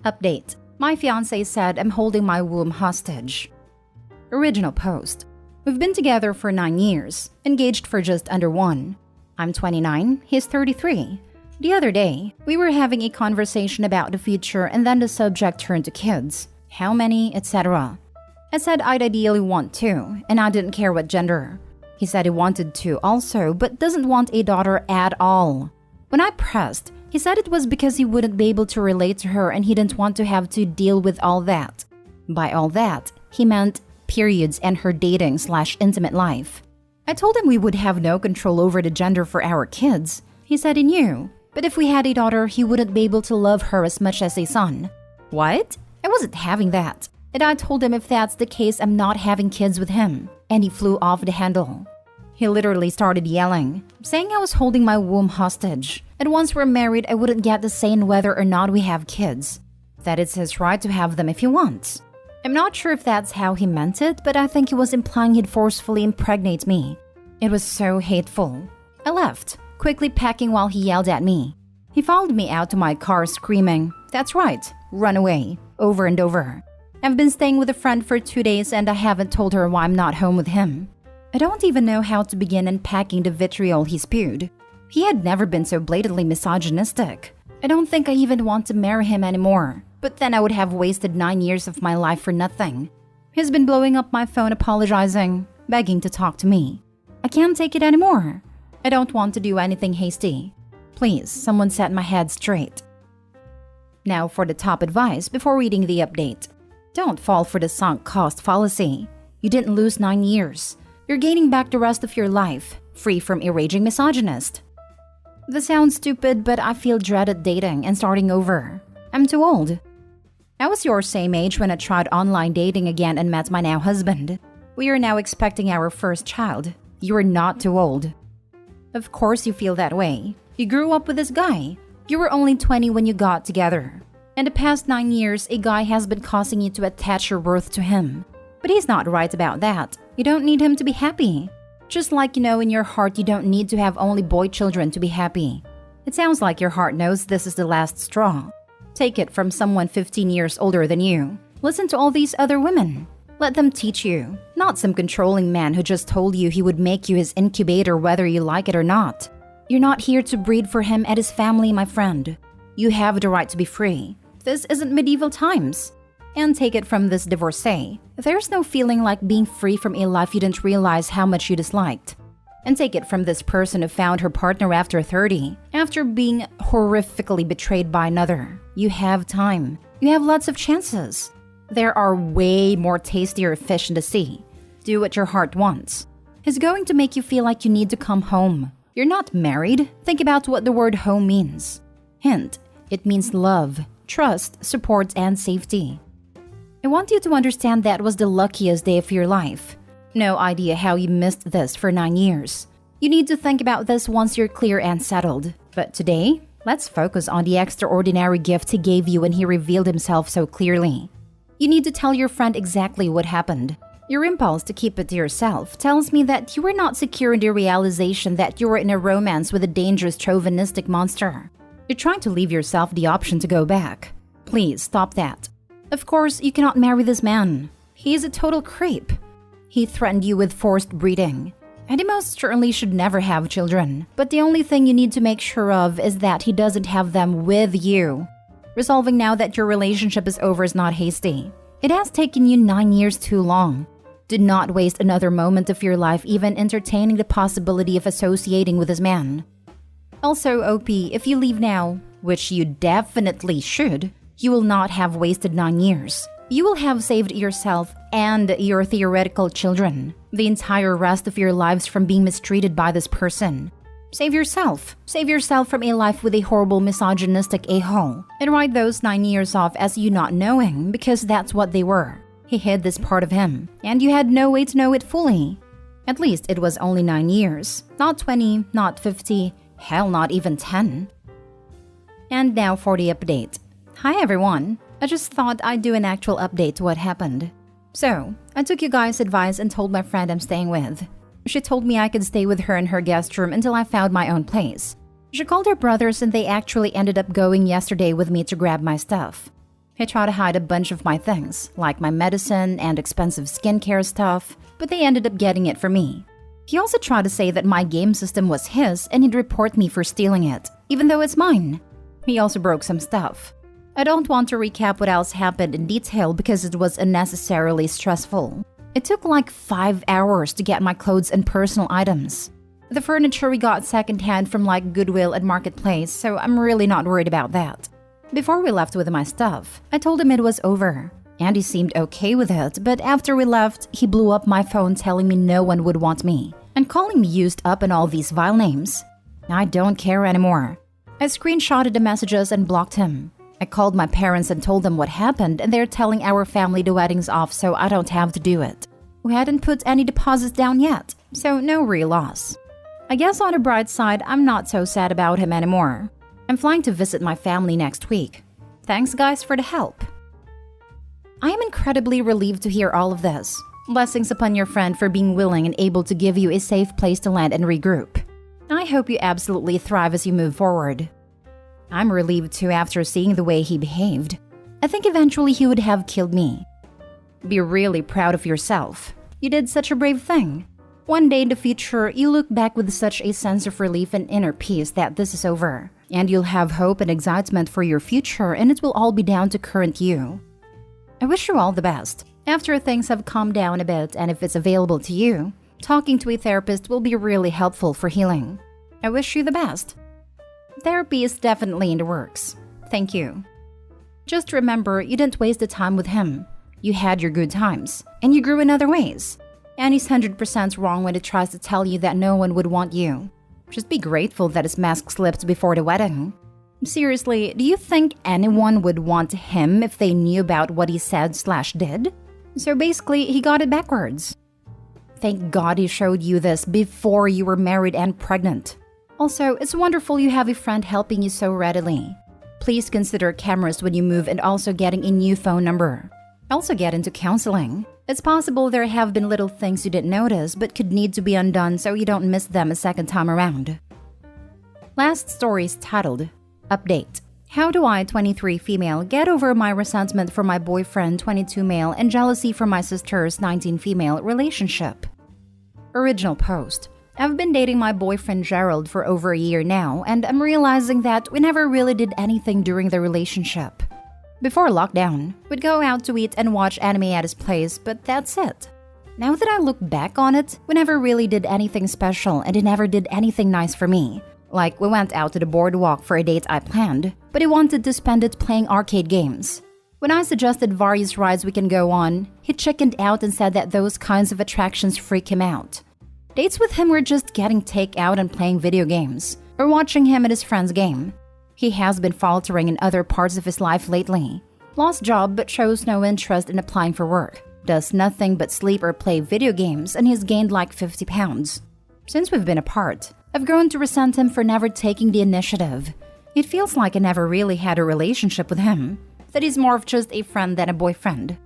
Update. My fiancé said I'm holding my womb hostage. Original post. We've been together for 9 years, engaged for just under 1. I'm 29, he's 33. The other day, we were having a conversation about the future and then the subject turned to kids. How many, etc. I said I'd ideally want 2, and I didn't care what gender. He said he wanted 2 also, but doesn't want a daughter at all. When I pressed, he said it was because he wouldn't be able to relate to her and he didn't want to have to deal with all that. By all that, he meant periods and her dating/intimate life. I told him we would have no control over the gender for our kids. He said he knew, but if we had a daughter, he wouldn't be able to love her as much as a son. What? I wasn't having that. And I told him if that's the case, I'm not having kids with him. And he flew off the handle. He literally started yelling, saying I was holding my womb hostage. And once we're married, I wouldn't get the say in whether or not we have kids. That it's his right to have them if he wants. I'm not sure if that's how he meant it, but I think he was implying he'd forcefully impregnate me. It was so hateful. I left, quickly packing while he yelled at me. He followed me out to my car screaming, "That's right, run away," over and over. I've been staying with a friend for 2 days and I haven't told her why I'm not home with him. I don't even know how to begin unpacking the vitriol he spewed. He had never been so blatantly misogynistic. I don't think I even want to marry him anymore, but then I would have wasted 9 years of my life for nothing. He's been blowing up my phone apologizing, begging to talk to me. I can't take it anymore. I don't want to do anything hasty. Please, someone set my head straight. Now for the top advice before reading the update. Don't fall for the sunk cost fallacy. You didn't lose 9 years. You're gaining back the rest of your life, free from a raging misogynist. This sounds stupid, but I feel dread at dating and starting over. I'm too old. I was your same age when I tried online dating again and met my now husband. We are now expecting our first child. You are not too old. Of course you feel that way. You grew up with this guy. You were only 20 when you got together. In the past 9 years, a guy has been causing you to attach your worth to him. But he's not right about that. You don't need him to be happy. Just like you know in your heart you don't need to have only boy children to be happy. It sounds like your heart knows this is the last straw. Take it from someone 15 years older than you. Listen to all these other women. Let them teach you, not some controlling man who just told you he would make you his incubator whether you like it or not. You're not here to breed for him and his family, my friend. You have the right to be free. This isn't medieval times. And take it from this divorcee. There's no feeling like being free from a life you didn't realize how much you disliked. And take it from this person who found her partner after 30, after being horrifically betrayed by another. You have time. You have lots of chances. There are way more tastier fish in the sea. Do what your heart wants. He's going to make you feel like you need to come home. You're not married. Think about what the word home means. Hint, it means love, trust, support, and safety. I want you to understand that was the luckiest day of your life. No idea how you missed this for 9 years. You need to think about this once you're clear and settled. But today, let's focus on the extraordinary gift he gave you when he revealed himself so clearly. You need to tell your friend exactly what happened. Your impulse to keep it to yourself tells me that you were not secure in the realization that you were in a romance with a dangerous chauvinistic monster. You're trying to leave yourself the option to go back. Please stop that. Of course, you cannot marry this man. He is a total creep. He threatened you with forced breeding. And he most certainly should never have children. But the only thing you need to make sure of is that he doesn't have them with you. Resolving now that your relationship is over is not hasty. It has taken you 9 years too long. Do not waste another moment of your life even entertaining the possibility of associating with this man. Also, OP, if you leave now, which you definitely should, you will not have wasted 9 years. You will have saved yourself and your theoretical children the entire rest of your lives from being mistreated by this person. Save yourself. Save yourself from a life with a horrible misogynistic a-hole. And write those 9 years off as you not knowing because that's what they were. He hid this part of him, and you had no way to know it fully. At least it was only 9 years. Not 20, not 50, hell, not even 10. And now for the update. Hi everyone. I just thought I'd do an actual update to what happened. So, I took you guys' advice and told my friend I'm staying with. She told me I could stay with her in her guest room until I found my own place. She called her brothers and they actually ended up going yesterday with me to grab my stuff. He tried to hide a bunch of my things, like my medicine and expensive skincare stuff, but they ended up getting it for me. He also tried to say that my game system was his and he'd report me for stealing it, even though it's mine. He also broke some stuff. I don't want to recap what else happened in detail because it was unnecessarily stressful. It took like 5 hours to get my clothes and personal items. The furniture we got secondhand from like Goodwill and Marketplace, so I'm really not worried about that. Before we left with my stuff, I told him it was over. And he seemed okay with it, but after we left, he blew up my phone telling me no one would want me, and calling me used up and all these vile names. I don't care anymore. I screenshotted the messages and blocked him. I called my parents and told them what happened, and they're telling our family the wedding's off so I don't have to do it. We hadn't put any deposits down yet, so no real loss. I guess on the bright side, I'm not so sad about him anymore. I'm flying to visit my family next week. Thanks guys for the help. I am incredibly relieved to hear all of this. Blessings upon your friend for being willing and able to give you a safe place to land and regroup. I hope you absolutely thrive as you move forward. I'm relieved too after seeing the way he behaved. I think eventually he would have killed me. Be really proud of yourself. You did such a brave thing. One day in the future, you look back with such a sense of relief and inner peace that this is over. And you'll have hope and excitement for your future, and it will all be down to current you. I wish you all the best. After things have calmed down a bit and if it's available to you, talking to a therapist will be really helpful for healing. I wish you the best. Therapy is definitely in the works. Thank you. Just remember, you didn't waste the time with him. You had your good times, and you grew in other ways. And he's 100% wrong when he tries to tell you that no one would want you. Just be grateful that his mask slipped before the wedding. Seriously, do you think anyone would want him if they knew about what he said/did? So basically, he got it backwards. Thank God he showed you this before you were married and pregnant. Also, it's wonderful you have a friend helping you so readily. Please consider cameras when you move and also getting a new phone number. Also get into counseling. It's possible there have been little things you didn't notice but could need to be undone so you don't miss them a second time around. Last story is titled, Update. How do I, 23 female, get over my resentment for my boyfriend, 22 male, and jealousy from my sister's 19 female relationship? Original post. I've been dating my boyfriend Gerald for over a year now, and I'm realizing that we never really did anything during the relationship. Before lockdown, we'd go out to eat and watch anime at his place, but that's it. Now that I look back on it, we never really did anything special and he never did anything nice for me. Like, we went out to the boardwalk for a date I planned, but he wanted to spend it playing arcade games. When I suggested various rides we can go on, he chickened out and said that those kinds of attractions freak him out. Dates with him were just getting takeout and playing video games, or watching him at his friend's game. He has been faltering in other parts of his life lately. Lost job but shows no interest in applying for work. Does nothing but sleep or play video games, and he's gained like 50 pounds. Since we've been apart, I've grown to resent him for never taking the initiative. It feels like I never really had a relationship with him, that he's more of just a friend than a boyfriend.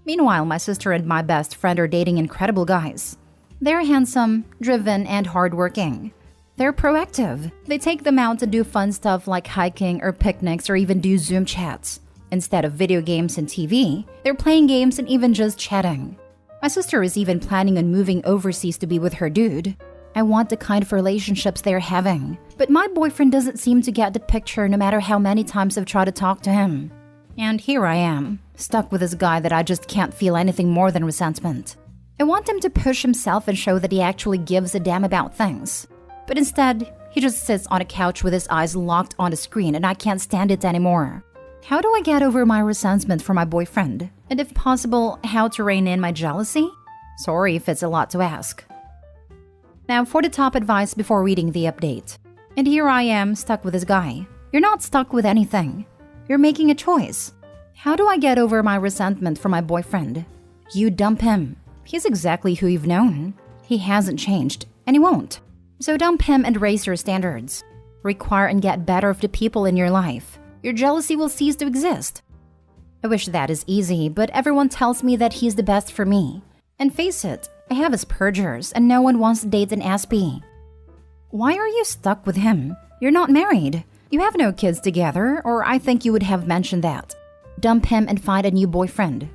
Meanwhile, my sister and my best friend are dating incredible guys. They're handsome, driven, and hardworking. They're proactive. They take them out to do fun stuff like hiking or picnics or even do Zoom chats. Instead of video games and TV, they're playing games and even just chatting. My sister is even planning on moving overseas to be with her dude. I want the kind of relationships they're having, but my boyfriend doesn't seem to get the picture no matter how many times I've tried to talk to him. And here I am, stuck with this guy that I just can't feel anything more than resentment. I want him to push himself and show that he actually gives a damn about things. But instead, he just sits on a couch with his eyes locked on the screen and I can't stand it anymore. How do I get over my resentment for my boyfriend? And if possible, how to rein in my jealousy? Sorry if it's a lot to ask. Now for the top advice before reading the update. And here I am, stuck with this guy. You're not stuck with anything. You're making a choice. How do I get over my resentment for my boyfriend? You dump him. He's exactly who you've known. He hasn't changed, and he won't. So dump him and raise your standards. Require and get better of the people in your life. Your jealousy will cease to exist. I wish that is easy, but everyone tells me that he's the best for me. And face it, I have Asperger's and no one wants to date an SP. Why are you stuck with him? You're not married. You have no kids together, or I think you would have mentioned that. Dump him and find a new boyfriend.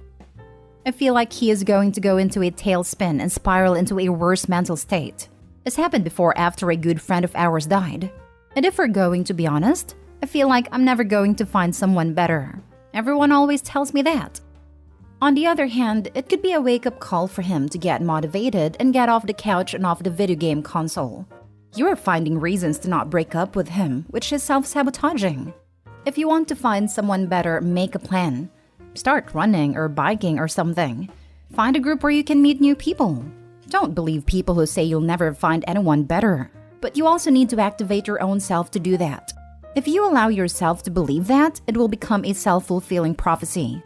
I feel like he is going to go into a tailspin and spiral into a worse mental state. This happened before after a good friend of ours died. And if we're going to be honest, I feel like I'm never going to find someone better. Everyone always tells me that. On the other hand, it could be a wake-up call for him to get motivated and get off the couch and off the video game console. You are finding reasons to not break up with him, which is self-sabotaging. If you want to find someone better, make a plan. Start running or biking or something. Find a group where you can meet new people. Don't believe people who say you'll never find anyone better. But you also need to activate your own self to do that. If you allow yourself to believe that, it will become a self-fulfilling prophecy.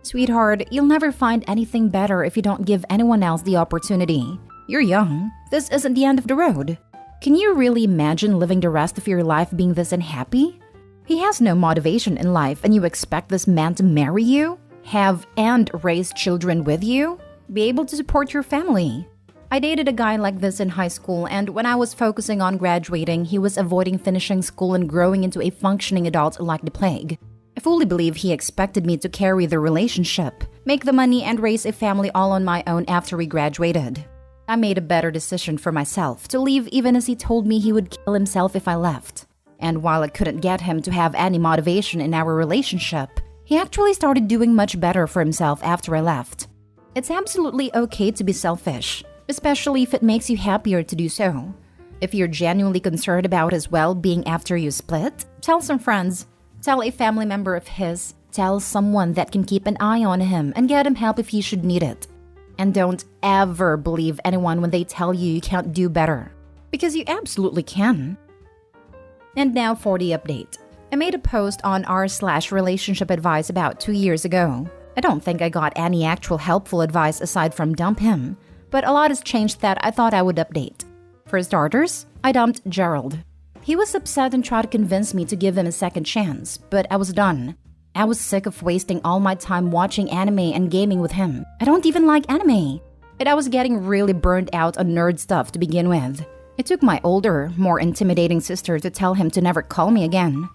Sweetheart, you'll never find anything better if you don't give anyone else the opportunity. You're young. This isn't the end of the road. Can you really imagine living the rest of your life being this unhappy? He has no motivation in life and you expect this man to marry you, have and raise children with you, be able to support your family. I dated a guy like this in high school, and when I was focusing on graduating, he was avoiding finishing school and growing into a functioning adult like the plague. I fully believe he expected me to carry the relationship, make the money, and raise a family all on my own after we graduated. I made a better decision for myself to leave, even as he told me he would kill himself if I left. And while I couldn't get him to have any motivation in our relationship, he actually started doing much better for himself after I left. It's absolutely okay to be selfish, especially if it makes you happier to do so. If you're genuinely concerned about his well-being after you split, tell some friends, tell a family member of his, tell someone that can keep an eye on him and get him help if he should need it. And don't ever believe anyone when they tell you you can't do better, because you absolutely can. And now for the update. I made a post on r/relationship advice about 2 years ago. I don't think I got any actual helpful advice aside from dump him, but a lot has changed that I thought I would update. For starters, I dumped Gerald. He was upset and tried to convince me to give him a second chance, but I was done. I was sick of wasting all my time watching anime and gaming with him. I don't even like anime. And I was getting really burned out on nerd stuff to begin with. It took my older, more intimidating sister to tell him to never call me again.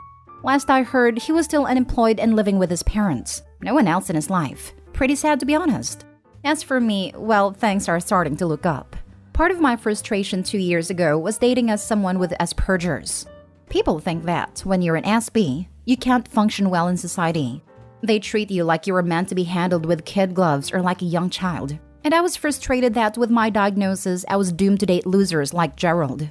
Last I heard, he was still unemployed and living with his parents. No one else in his life. Pretty sad, to be honest. As for me, well, things are starting to look up. Part of my frustration 2 years ago was dating as someone with Asperger's. People think that, when you're an SB, you can't function well in society. They treat you like you were meant to be handled with kid gloves or like a young child. And I was frustrated that with my diagnosis, I was doomed to date losers like Gerald.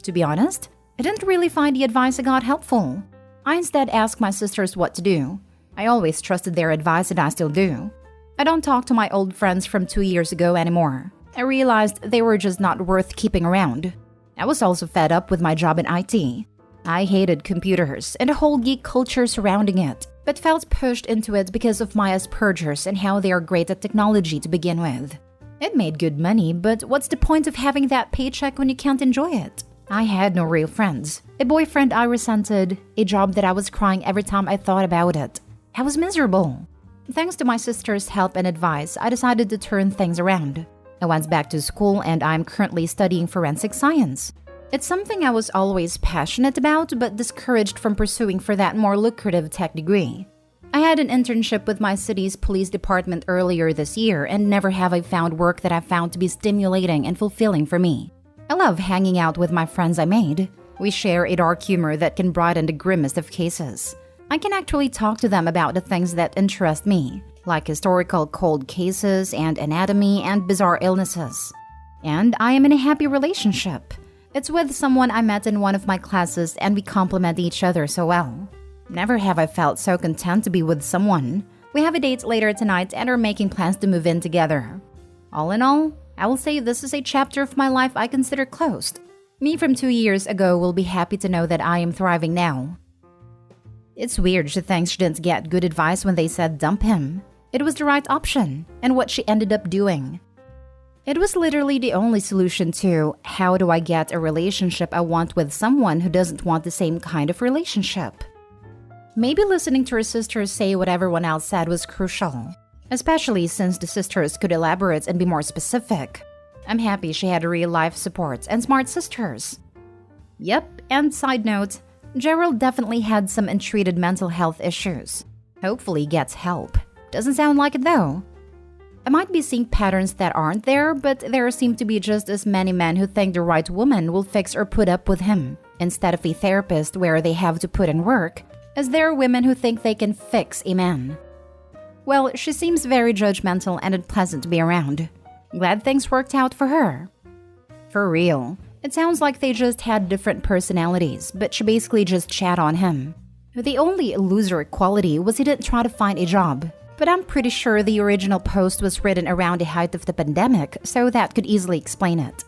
To be honest, I didn't really find the advice I got helpful. I instead asked my sisters what to do. I always trusted their advice and I still do. I don't talk to my old friends from 2 years ago anymore. I realized they were just not worth keeping around. I was also fed up with my job in IT. I hated computers and the whole geek culture surrounding it, but felt pushed into it because of my Asperger's and how they are great at technology to begin with. It made good money, but what's the point of having that paycheck when you can't enjoy it? I had no real friends, a boyfriend I resented, a job that I was crying every time I thought about it. I was miserable. Thanks to my sister's help and advice, I decided to turn things around. I went back to school and I'm currently studying forensic science. It's something I was always passionate about but discouraged from pursuing for that more lucrative tech degree. I had an internship with my city's police department earlier this year and never have I found work that I found to be stimulating and fulfilling for me. I love hanging out with my friends I made. We share a dark humor that can brighten the grimmest of cases. I can actually talk to them about the things that interest me, like historical cold cases and anatomy and bizarre illnesses. And I am in a happy relationship. It's with someone I met in one of my classes and we complement each other so well. Never have I felt so content to be with someone. We have a date later tonight and are making plans to move in together. All in all, I will say this is a chapter of my life I consider closed. Me from 2 years ago will be happy to know that I am thriving now. It's weird she thinks she didn't get good advice when they said dump him. It was the right option, and what she ended up doing. It was literally the only solution to, how do I get a relationship I want with someone who doesn't want the same kind of relationship? Maybe listening to her sisters say what everyone else said was crucial, especially since the sisters could elaborate and be more specific. I'm happy she had real-life support and smart sisters. Yep, and side note, Gerald definitely had some untreated mental health issues. Hopefully gets help. Doesn't sound like it though. I might be seeing patterns that aren't there, but there seem to be just as many men who think the right woman will fix or put up with him, instead of a therapist where they have to put in work, as there are women who think they can fix a man. Well, she seems very judgmental and unpleasant to be around. Glad things worked out for her. For real, it sounds like they just had different personalities, but she basically just chat on him. The only illusory quality was he didn't try to find a job. But I'm pretty sure the original post was written around the height of the pandemic, so that could easily explain it.